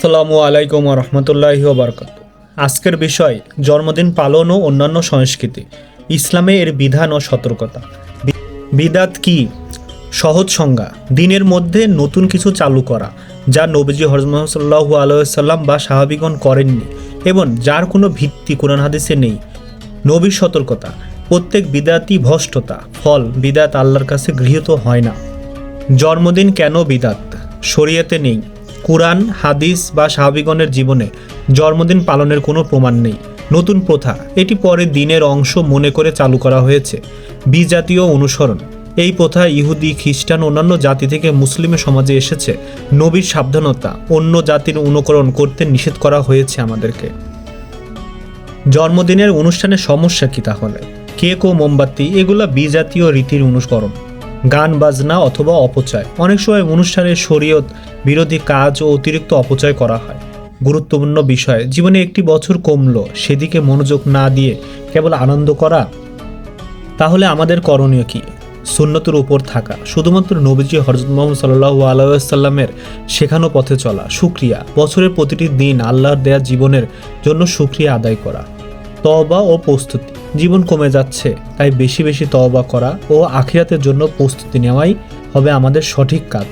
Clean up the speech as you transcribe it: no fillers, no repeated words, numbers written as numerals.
আসসালামু আলাইকুম রহমতুল্লাহি ওবরকাত। আজকের বিষয় জন্মদিন পালন ও অন্যান্য সংস্কৃতি, ইসলামে এর বিধান ও সতর্কতা। বিদাত কি? সহজ সংজ্ঞা: দিনের মধ্যে নতুন কিছু চালু করা যা নবীজি হযরত মুহাম্মদ সাল্লাল্লাহু আলাইহি ওয়াসাল্লাম বা সাহাবীগণ করেননি এবং যার কোনো ভিত্তি কোরআন হাদিসে নেই। নবীর সতর্কতা: প্রত্যেক বিদাতই ভ্রষ্টতা, ফল বিদাত আল্লাহর কাছে গৃহীত হয় না। জন্মদিন কেন বিদাত? শরীয়তে নেই। কুরআন, হাদিস বা সাহাবীগণের জীবনে জন্মদিন পালনের কোনো প্রমাণ নেই। নতুন প্রথা, এটি পরে দিনের অংশ মনে করে চালু করা হয়েছে। বিজাতীয় অনুসরণ, এই প্রথা ইহুদি, খ্রিস্টান, অন্যান্য জাতি থেকে মুসলিম সমাজে এসেছে। নবীর সাবধানতা, অন্য জাতির অনুকরণ করতে নিষেধ করা হয়েছে আমাদেরকে। জন্মদিনের অনুষ্ঠানের সমস্যা কি তাহলে? কেক ও মোমবাতি, এগুলা বিজাতীয় রীতির অনুকরণ। গান বাজনা অথবা অপচয়, অনেক সময় অনুষ্ঠানের শরীয়ত বিরোধী কাজ ও অতিরিক্ত অপচয় করা হয়। গুরুত্বপূর্ণ বিষয়, জীবনে একটি বছর কমলো, সেদিকে মনোযোগ না দিয়ে কেবল আনন্দ করা। তাহলে আমাদের করণীয় কি? সুন্নতের উপর থাকা, শুধুমাত্র নবীজি হযরত মুহাম্মদ সাল্লাল্লাহু আলাইহি ওয়াসাল্লামের শেখানো পথে চলা। শুকরিয়া, বছরের প্রতিটি দিন আল্লাহর দেয়া জীবনের জন্য শুকরিয়া আদায় করা। তওবা ও প্রস্তুতি, জীবন কমে যাচ্ছে, তাই বেশি বেশি তওবা করা ও আখিরাতের জন্য প্রস্তুতি নেওয়াই হবে আমাদের সঠিক কাজ।